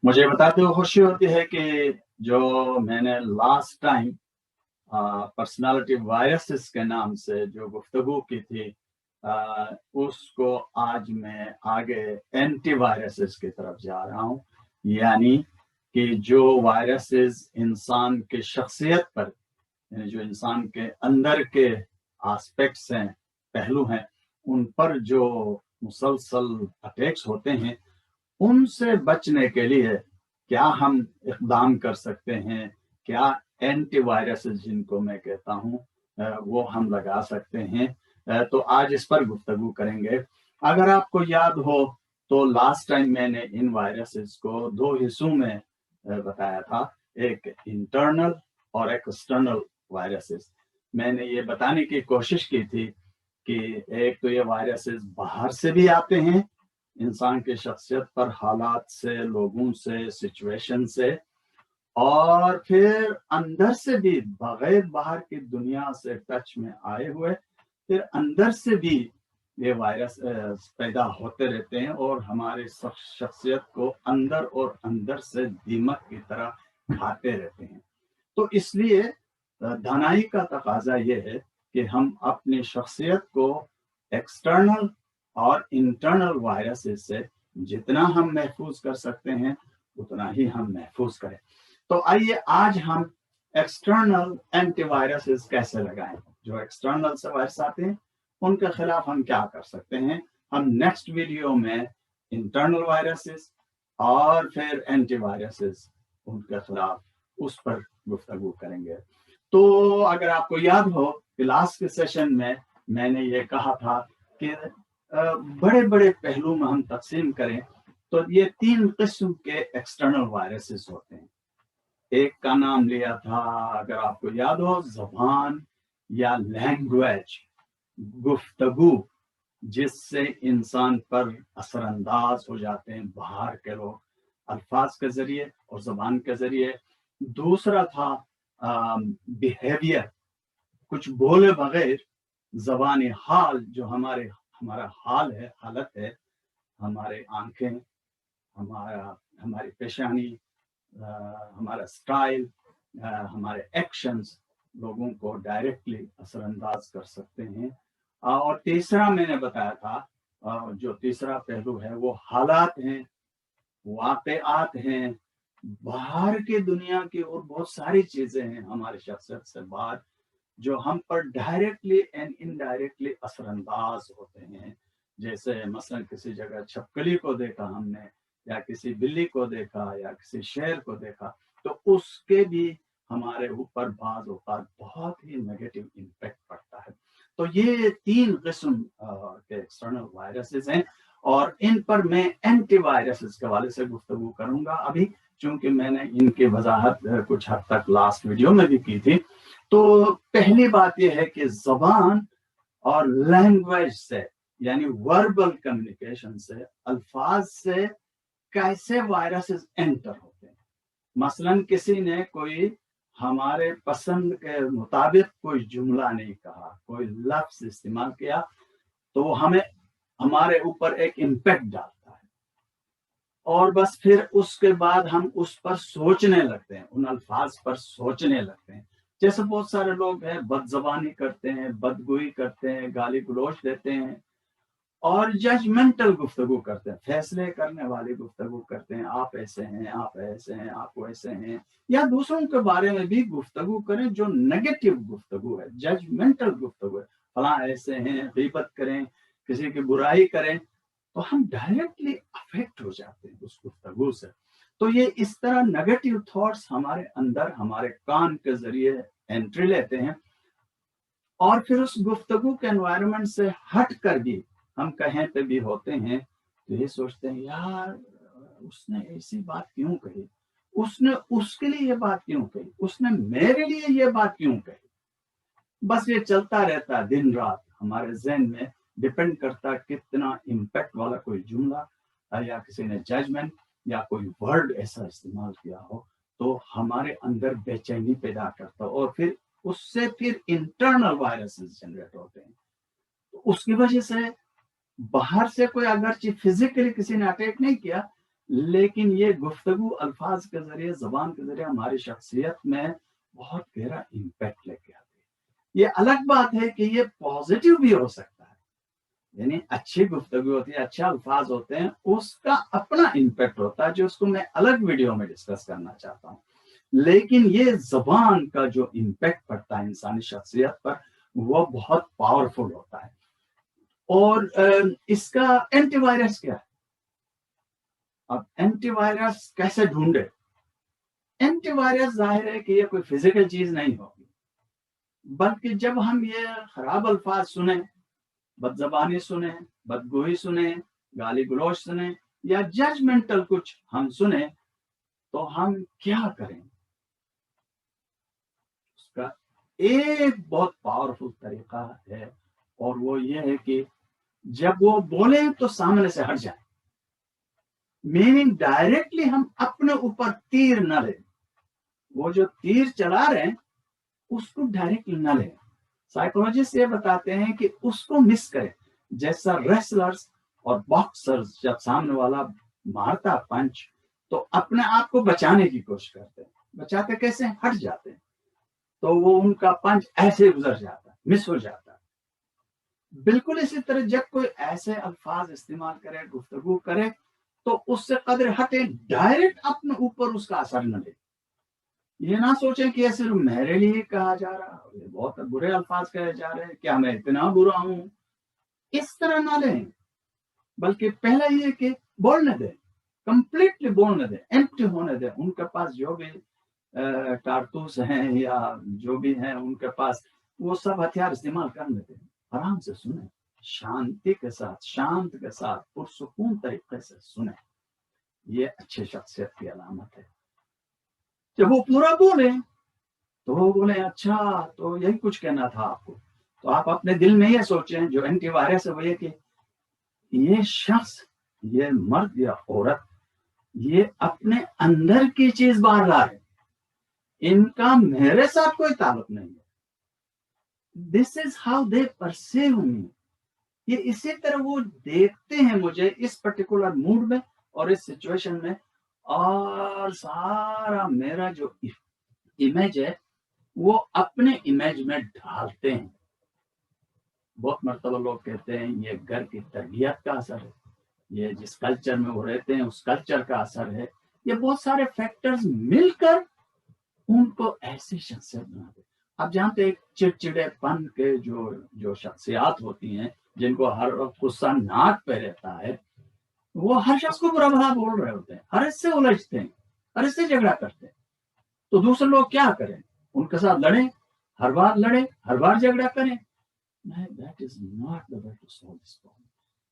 مجھے بتاتے ہوئے خوشی ہوتی ہے کہ جو میں نے لاسٹ ٹائم پرسنالٹی وائرسز کے نام سے جو گفتگو کی تھی اس کو آج میں آگے اینٹی وائرسز کی طرف جا رہا ہوں، یعنی کہ جو وائرسز انسان کی شخصیت پر، یعنی جو انسان کے اندر کے آسپیکٹس ہیں، پہلو ہیں، ان پر جو مسلسل اٹیکس ہوتے ہیں، ان سے بچنے کے لیے کیا ہم اقدام کر سکتے ہیں، کیا اینٹی وائرسز جن کو میں کہتا ہوں وہ ہم لگا سکتے ہیں۔ تو آج اس پر گفتگو کریں گے۔ اگر آپ کو یاد ہو تو لاسٹ ٹائم میں نے ان وائرسز کو دو حصوں میں بتایا تھا، ایک انٹرنل اور ایک ایکسٹرنل وائرسز۔ میں نے یہ بتانے کی کوشش کی تھی کہ ایک تو یہ وائرسز باہر سے بھی آتے ہیں، انسان کی شخصیت پر، حالات سے، لوگوں سے، سچویشن سے، اور پھر اندر سے بھی بغیر باہر کی دنیا سے ٹچ میں آئے ہوئے پھر اندر سے بھی یہ وائرس پیدا ہوتے رہتے ہیں اور ہمارے شخصیت کو اندر اور اندر سے دیمک کی طرح کھاتے رہتے ہیں۔ تو اس لیے دانائی کا تقاضا یہ ہے کہ ہم اپنی شخصیت کو ایکسٹرنل اور انٹرنل وائرسز سے جتنا ہم محفوظ کر سکتے ہیں اتنا ہی ہم محفوظ کریں۔ تو آئیے آج ہم ایکسٹرنل اینٹی وائرسز کیسے لگائیں، جو ایکسٹرنل سے وائرس آتے ہیں ان کے خلاف ہم کیا کر سکتے ہیں۔ ہم نیکسٹ ویڈیو میں انٹرنل وائرسز اور پھر اینٹی وائرسز ان کے خلاف اس پر گفتگو کریں گے۔ تو اگر آپ کو یاد ہو کہ لاسٹ کے سیشن میں نے یہ کہا تھا کہ بڑے بڑے پہلو میں ہم تقسیم کریں تو یہ تین قسم کے ایکسٹرنل وائرسز ہوتے ہیں۔ ایک کا نام لیا تھا، اگر آپ کو یاد ہو، زبان یا لینگویج، گفتگو، جس سے انسان پر اثر انداز ہو جاتے ہیں باہر کے لوگ الفاظ کے ذریعے اور زبان کے ذریعے۔ دوسرا تھا بیہیویئر، کچھ بولے بغیر زبانی حال، جو ہمارا حال ہے، حالت ہے، ہمارے آنکھیں، ہماری پیشانی، ہمارا سٹائل، ہمارے ایکشنز لوگوں کو ڈائریکٹلی اثر انداز کر سکتے ہیں۔ اور تیسرا میں نے بتایا تھا، جو تیسرا پہلو ہے وہ حالات ہیں، واقعات ہیں، باہر کی دنیا کی اور بہت ساری چیزیں ہیں ہماری شخصیت سے باہر جو ہم پر ڈائریکٹلی اینڈ انڈائریکٹلی اثر انداز ہوتے ہیں۔ جیسے مثلا کسی جگہ چھپکلی کو دیکھا ہم نے، یا کسی بلی کو دیکھا، یا کسی شیر کو دیکھا، تو اس کے بھی ہمارے اوپر بعض اوقات بہت ہی نیگیٹو امپیکٹ پڑتا ہے۔ تو یہ تین قسم کے ایکسٹرنل وائرسز ہیں اور ان پر میں اینٹی وائرسز کے حوالے سے گفتگو کروں گا ابھی، چونکہ میں نے ان کی وضاحت کچھ حد تک لاسٹ ویڈیو میں بھی کی تھی۔ تو پہلی بات یہ ہے کہ زبان اور لینگویج سے، یعنی وربل کمیونیکیشن سے، الفاظ سے کیسے وائرسز انٹر ہوتے ہیں۔ مثلا کسی نے کوئی ہمارے پسند کے مطابق کوئی جملہ نہیں کہا، کوئی لفظ استعمال کیا، تو وہ ہمارے اوپر ایک امپیکٹ ڈالتا ہے، اور بس پھر اس کے بعد ہم اس پر سوچنے لگتے ہیں، ان الفاظ پر سوچنے لگتے ہیں۔ جیسے بہت سارے لوگ ہیں بد زبانی کرتے ہیں، بدگوئی کرتے ہیں، گالی گلوچ دیتے ہیں اور ججمنٹل گفتگو کرتے ہیں، فیصلے کرنے والی گفتگو کرتے ہیں، آپ ایسے ہیں، آپ ایسے ہیں، آپ ویسے ہیں، یا دوسروں کے بارے میں بھی گفتگو کریں جو نیگیٹو گفتگو ہے، ججمنٹل گفتگو ہے، فلاں ایسے ہیں، غیبت کریں، کسی کی برائی کریں، تو ہم ڈائریکٹلی افیکٹ ہو جاتے ہیں اس گفتگو سے۔ تو یہ اس طرح نیگیٹو تھاٹس ہمارے اندر، ہمارے کان کے ذریعے انٹری لیتے ہیں، اور پھر اس گفتگو کے انوائرمنٹ سے ہٹ کر بھی ہم کہیں پہ بھی ہوتے ہیں تو یہ سوچتے ہیں یار اس نے ایسی بات کیوں کہی، اس نے اس کے لیے یہ بات کیوں کہی، اس نے میرے لیے یہ بات کیوں کہی۔ بس یہ چلتا رہتا ہے دن رات ہمارے ذہن میں، ڈپینڈ کرتا ہے کتنا امپیکٹ والا کوئی جملہ یا کسی نے ججمنٹ یا کوئی ورڈ ایسا استعمال کیا ہو تو ہمارے اندر بے چینی پیدا کرتا ہو، اور پھر اس سے پھر انٹرنل وائرسز جنریٹ ہوتے ہیں۔ تو اس کی وجہ سے باہر سے کوئی اگرچہ فزیکلی کسی نے اٹیک نہیں کیا، لیکن یہ گفتگو الفاظ کے ذریعے، زبان کے ذریعے ہماری شخصیت میں بہت گہرا امپیکٹ لے کے آتی ہے۔ یہ الگ بات ہے کہ یہ پازیٹیو بھی ہو سکتا ہے، یعنی اچھی گفتگو ہوتی ہے، اچھے الفاظ ہوتے ہیں، اس کا اپنا امپیکٹ ہوتا ہے جو اس کو میں الگ ویڈیو میں ڈسکس کرنا چاہتا ہوں۔ لیکن یہ زبان کا جو امپیکٹ پڑتا ہے انسانی شخصیت پر وہ بہت پاورفل ہوتا ہے۔ اور اس کا اینٹی وائرس کیا ہے؟ اب اینٹی وائرس کیسے ڈھونڈے؟ اینٹی وائرس ظاہر ہے کہ یہ کوئی فزیکل چیز نہیں ہوگی، بلکہ جب ہم یہ خراب الفاظ سنیں، بد زبانی سنیں، بدگوئی سنیں، گالی گلوچ سنیں یا ججمنٹل کچھ ہم سنیں تو ہم کیا کریں؟ اس کا ایک بہت پاورفل طریقہ ہے، اور وہ یہ ہے کہ جب وہ بولیں تو سامنے سے ہٹ جائیں، میننگ ڈائریکٹلی ہم اپنے اوپر تیر نہ لیں، وہ جو تیر چلا رہے ہیں اس کو ڈائریکٹلی نہ لیں۔ سائیکولوجسٹ یہ بتاتے ہیں کہ اس کو مس کریں، جیسا ریسلرز اور باکسرز جب سامنے والا مارتا پنچ تو اپنے آپ کو بچانے کی کوشش کرتے ہیں، بچاتے کیسے؟ ہٹ جاتے ہیں، تو وہ ان کا پنچ ایسے گزر جاتا ہے، مس ہو جاتا ہے۔ بالکل اسی طرح جب کوئی ایسے الفاظ استعمال کرے، گفتگو کرے، تو اس سے قدر ہٹے، ڈائریکٹ اپنے اوپر اس کا اثر نہ لے۔ یہ نہ سوچیں کہ یہ صرف میرے لیے کہا جا رہا ہے، یہ بہت برے الفاظ کہے جا رہے ہیں، کیا میں اتنا برا ہوں؟ اس طرح نہ لیں، بلکہ پہلا یہ کہ بولنے دیں، کمپلیٹلی بولنے دیں، ایمپٹی ہونے دیں۔ ان کے پاس جو بھی کارتوس ہیں یا جو بھی ہیں ان کے پاس، وہ سب ہتھیار استعمال کرنے دیں، آرام سے سنیں، شانتی کے ساتھ، شانت کے ساتھ، پرسکون طریقے سے سنیں۔ یہ اچھے شخصیت کی علامت ہے۔ جب وہ پورا بولیں تو وہ بولیں اچھا تو یہی کچھ کہنا تھا آپ کو، تو آپ اپنے دل میں یہ سوچیں، جو اینٹی وائرس ہے وہ یہ کہ یہ شخص، یہ مرد یا عورت، یہ اپنے اندر کی چیز باہر لا رہے، ان کا میرے ساتھ کوئی تعلق نہیں ہے۔ دس از ہاؤ دے پرسیو می، یہ اسی طرح وہ دیکھتے ہیں مجھے اس پرٹیکولر موڈ میں اور اس سچویشن میں، اور سارا میرا جو امیج ہے وہ اپنے امیج میں ڈھالتے ہیں۔ بہت مرتبہ لوگ کہتے ہیں یہ گھر کی تربیت کا اثر ہے، یہ جس کلچر میں وہ رہتے ہیں اس کلچر کا اثر ہے، یہ بہت سارے فیکٹرز مل کر ان کو ایسی شخصیت بنا دے۔ آپ جانتے ہیں چڑچڑے پن کے جو شخصیات ہوتی ہیں، جن کو ہر وقت غصہ ناک پہ رہتا ہے، وہ ہر شخص کو برا بھلا بول رہے ہوتے ہیں، ہر اس سے الجھتے ہیں، ہر اس سے جھگڑا کرتے ہیں۔ تو دوسرے لوگ کیا کریں؟ ان کے ساتھ لڑیں، ہر بار لڑیں، ہر بار جھگڑا کریں؟ That is not the way to solve this problem.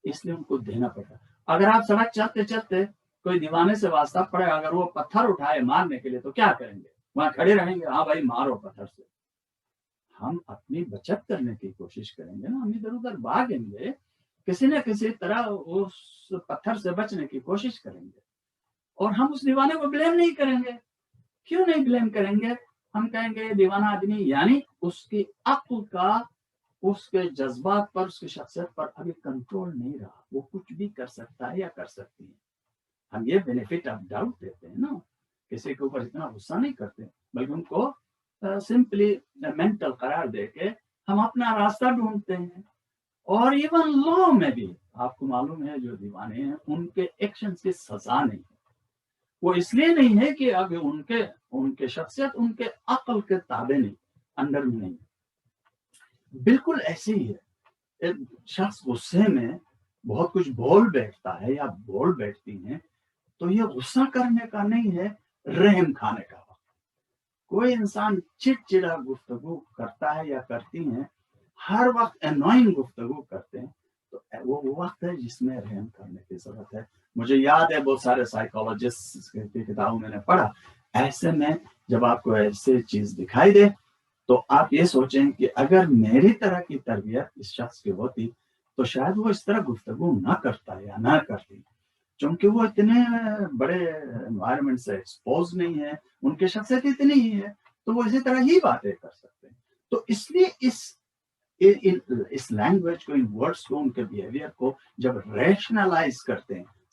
اس لیے ان کو دینا پڑتا ہے۔ اگر آپ سڑک چلتے چلتے کوئی دیوانے سے واسطہ پڑے، اگر وہ پتھر اٹھائے مارنے کے لیے تو کیا کریں گے؟ وہاں کھڑے رہیں گے، ہاں بھائی مارو پتھر سے۔ ہم اپنی بچت کرنے کی کوشش کریں گے نا، ہم ادھر ادھر بھاگیں گے، کسی نہ کسی طرح اس پتھر سے بچنے کی کوشش کریں گے، اور ہم اس دیوانے کو بلیم نہیں کریں گے۔ کیوں نہیں بلیم کریں گے؟ ہم کہیں گے یہ دیوانہ آدمی، یعنی اس کی عقل کا، اس کے جذبات پر، اس کی شخصیت پر ابھی کنٹرول نہیں رہا، وہ کچھ بھی کر سکتا ہے یا کر سکتی ہے۔ ہم یہ بینیفٹ آف ڈاؤٹ دیتے ہیں نا، کسی کے اوپر اتنا غصہ نہیں کرتے، بلکہ ان کو سمپلی مینٹل قرار دے کے ہم اپنا راستہ ڈھونڈتے ہیں۔ اور ایون لا میں بھی آپ کو معلوم ہے جو دیوانے ہیں ان کے ایکشن کی سزا نہیں ہے، وہ اس لیے نہیں ہے کہ اب ان کے شخصیت ان کے عقل کے تابع نہیں، انڈر میں نہیں ہے۔ بالکل ایسے ہی ہے، ایک شخص غصے میں بہت کچھ بول بیٹھتا ہے یا بول بیٹھتی ہیں، تو یہ غصہ کرنے کا نہیں ہے، رحم کھانے کا وقت۔ کوئی انسان چڑچڑا گفتگو کرتا ہے یا کرتی ہیں، ہر وقت انوائنگ گفتگو کرتے ہیں، تو وہ وقت ہے جس میں رحم کرنے کی ضرورت ہے۔ مجھے یاد ہے بہت سارے سائیکالوجسٹ کی کتابوں میں نے پڑھا، ایسے میں جب آپ کو ایسی چیز دکھائی دے تو آپ یہ سوچیں کہ اگر میری طرح کی تربیت اس شخص کی ہوتی تو شاید وہ اس طرح گفتگو نہ کرتا یا نہ کرتی، چونکہ وہ اتنے بڑے انوائرمنٹ سے ایکسپوز نہیں ہے، ان کی شخصیت اتنی ہی ہے، تو وہ اسی طرح ہی باتیں کر سکتے ہیں۔ تو اس لیے اس لینگویج کو، ان ورڈز کو، ان کے بیہیویئر کو جب ریشنلائز کرتے ہیں،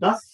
10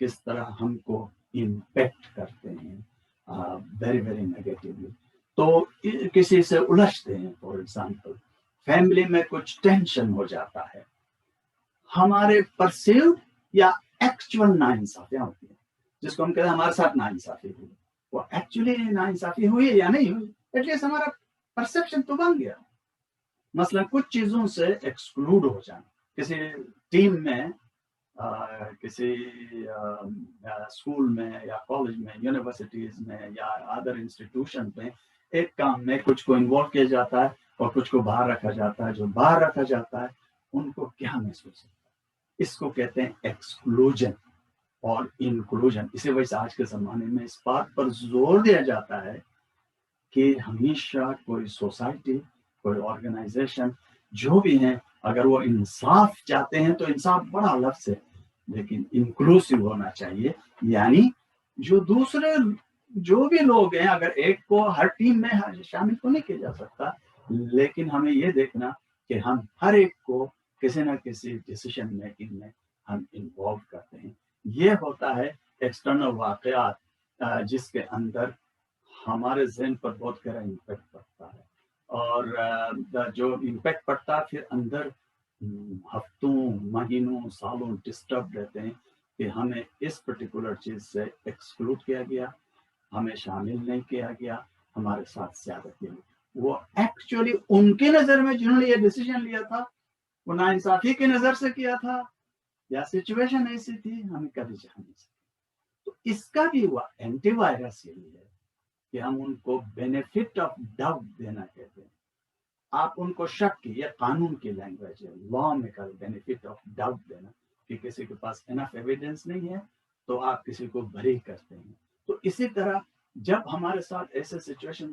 کس طرح ہم کو امپیکٹ کرتے ہیں ویری ویری نیگیٹولی. تو کسی سے الجھتے ہیں، فار ایگزامپل فیملی میں کچھ ٹینشن ہو جاتا ہے، ہمارے پرسیوڈ یا ایکچوئل ناانصافیاں ہوتی ہیں، جس کو ہم کہتے ہیں ہمارے ساتھ ناانصافی ہوئی، وہ ایکچولی ناانصافی ہوئی یا نہیں ہوئی، ایٹ لیسٹ ہمارا پرسپشن تو بن گیا. مثلا کچھ چیزوں سے ایکسکلوڈ ہو جانا، کسی ٹیم میں، کسی اسکول میں یا کالج میں، یونیورسٹیز میں یا ادر انسٹیٹیوشن میں ایک کام میں کچھ کو انوالو کیا جاتا ہے اور کچھ کو باہر رکھا جاتا ہے. جو باہر رکھا جاتا ہے ان کو کیا محسوس ہوتا ہے، اس کو کہتے ہیں ایکسکلوژن اور انکلوژن. اسی وجہ سے آج کے زمانے میں اس بات پر زور دیا جاتا ہے کہ ہمیشہ کوئی سوسائٹی، کوئی آرگنائزیشن جو بھی ہیں، اگر وہ انصاف چاہتے ہیں تو انصاف بڑا لفظ ہے، لیکن انکلوسیو ہونا چاہیے. یعنی جو دوسرے جو بھی لوگ ہیں، اگر ایک کو ہر ٹیم میں شامل تو نہیں کیا جا سکتا، لیکن ہمیں یہ دیکھنا کہ ہم ہر ایک کو کسی نہ کسی ڈیسیشن میکنگ میں ہم انوالو کرتے ہیں. یہ ہوتا ہے ایکسٹرنل واقعات جس کے اندر ہمارے ذہن پر بہت گہرا امپیکٹ پڑتا ہے، اور جو امپیکٹ پڑتا ہے پھر اندر ہفتوں، مہینوں، سالوں ڈسٹرب رہتے ہیں کہ ہمیں اس پرٹیکولر چیز سے ایکسکلوڈ کیا گیا، ہمیں شامل نہیں کیا گیا، ہمارے ساتھ زیادتی ہوئی. وہ ایکچولی ان کی نظر میں جنہوں نے یہ ڈیسیژن لیا تھا وہ ناانصافی کی نظر سے کیا تھا یا سچویشن ایسی تھی، ہمیں کبھی جان نہیں سکتے. تو اس کا بھی ہوا اینٹی وائرس یہی ہے کہ ہم ان کو بینیفٹ آف ڈاؤٹ دینا کہتے ہیں. آپ ان کو شک کی، یہ قانون کی لینگویج ہے، لا میں کا بینیفٹ آف ڈاؤٹ دینا، کہ کسی کے پاس انف ایویڈنس نہیں ہے تو آپ کسی کو بری کرتے ہیں. تو اسی طرح جب ہمارے ساتھ ایسے سچویشن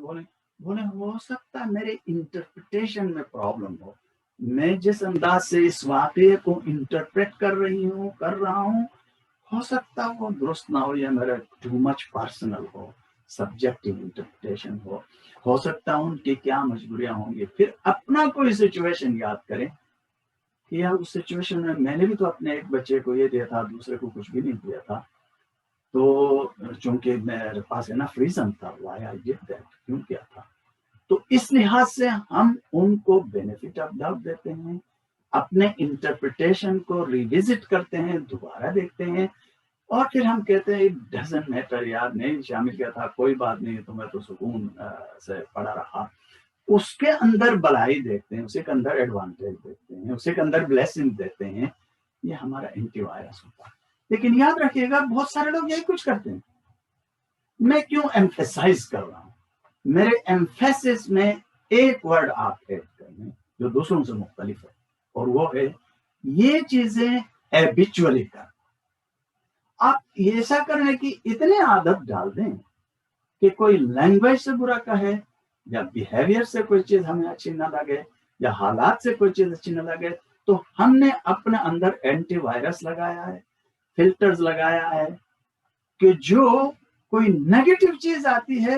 بولے ہو سکتا ہے میرے انٹرپریٹیشن میں پرابلم ہو، میں جس انداز سے اس واقعے کو انٹرپریٹ کر رہا ہوں ہو سکتا وہ درست نہ ہو، یا میرا ٹو مچ پرسنل ہو، سبجیکٹیو انٹرپریٹیشن ہو سکتا ان کی کیا مجبوریاں ہوں گی. پھر اپنا کوئی سچویشن یاد کریں کہ یار اس سچویشن میں نے بھی تو اپنے ایک بچے کو یہ دیا تھا، دوسرے کو کچھ بھی نہیں دیا تھا، تو چونکہ میرے پاس انف ریزن تھا وائی آئی ڈیڈ دیٹ، کیوں کیا تھا. تو اس لحاظ سے ہم ان کو بینیفٹ آف ڈاؤٹ دیتے ہیں، اپنے انٹرپریٹیشن کو ریوزٹ کرتے ہیں، دوبارہ دیکھتے ہیں، اور پھر ہم کہتے ہیں اٹ ڈزنٹ میٹر، یار نہیں شامل کیا تھا کوئی بات نہیں، تو میں تو سکون سے پڑا رہا. اس کے اندر بلائی دیکھتے ہیں، اسی کے اندر ایڈوانٹیج دیکھتے ہیں، اسی کے اندر بلیسنگ دیتے ہیں. یہ ہمارا اینٹی وائرس ہوتا ہے. لیکن یاد رکھیے گا بہت سارے لوگ یہی کچھ کرتے ہیں. میں کیوں ایمفیسائز کر رہا ہوں، میرے ایمفیسس میں ایک ورڈ آپ ایڈ کریں جو دوسروں سے مختلف ہے، اور وہ ہے یہ چیزیں ہیبچولی کر. آپ ایسا کرنے کی اتنی عادت ڈال دیں کہ کوئی لینگویج سے برا کہے یا بیہیویئر سے کوئی چیز ہمیں اچھی نہ لگے یا حالات سے کوئی چیز اچھی نہ لگے، تو ہم نے اپنے اندر اینٹی وائرس لگایا ہے، فلٹرز لگایا ہے کہ جو کوئی نیگیٹو چیز آتی ہے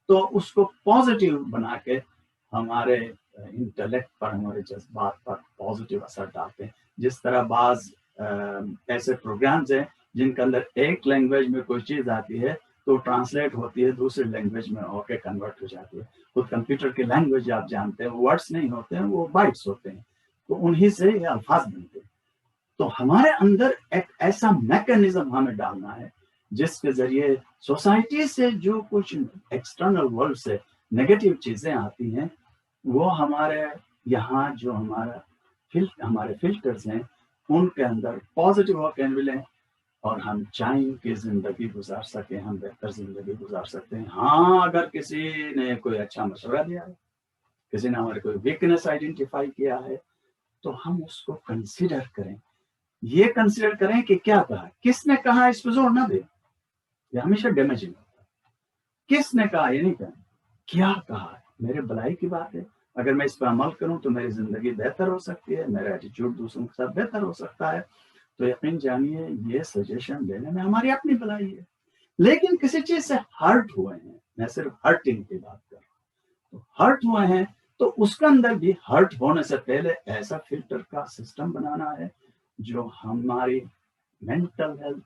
تو اس کو پازیٹیو بنا کے ہمارے انٹلیکٹ پر، ہمارے جذبات پر پازیٹیو اثر ڈالتے ہیں. جس طرح بعض ایسے پروگرامز ہیں جن کے اندر ایک لینگویج میں کوئی چیز آتی ہے تو ٹرانسلیٹ ہوتی ہے دوسری لینگویج میں ہو کے کنورٹ ہو جاتی ہے. خود کمپیوٹر کی لینگویج آپ جانتے ہیں، ورڈس نہیں ہوتے ہیں، وہ بائٹس ہوتے ہیں، تو انہی سے یہ الفاظ بنتے ہیں. تو ہمارے اندر ایک ایسا میکانزم ہمیں ڈالنا ہے جس کے ذریعے سوسائٹی سے جو کچھ ایکسٹرنل ورلڈ سے نیگیٹو چیزیں آتی ہیں وہ ہمارے یہاں جو ہمارے فلٹرز ہیں ان کے اندر پازیٹیو ہو کے ملیں، اور ہم چاہیں کہ زندگی گزار سکیں، ہم بہتر زندگی گزار سکتے ہیں. ہاں اگر کسی نے کوئی اچھا مشورہ دیا ہے، کسی نے ہماری کوئی ویکنیس آئیڈینٹیفائی کیا ہے، تو ہم اس کو کنسیڈر کریں. یہ کنسیڈر کریں کہ کیا کہا، کس نے کہا، اس پہ زور نہ دیں، یہ ہمیشہ ڈیمیجنگ ہوتا ہے. کس نے کہا یہ نہیں کہا، کیا کہا، میرے بھلائی کی بات ہے، اگر میں اس پہ عمل کروں تو میری زندگی بہتر ہو سکتی ہے، میرا ایٹیچیوڈ دوسروں کے ساتھ بہتر ہو سکتا ہے. تو یقین جانیے یہ سجیشن دینے میں ہماری اپنی بھلائی ہے. لیکن کسی چیز سے ہرٹ ہوئے ہیں، میں صرف ہرٹنگ کی بات کر رہا ہوں، تو ہرٹ ہوئے ہیں تو اس کے اندر بھی ہرٹ ہونے سے پہلے ایسا فلٹر کا سسٹم بنانا ہے جو ہماری مینٹل ہیلتھ،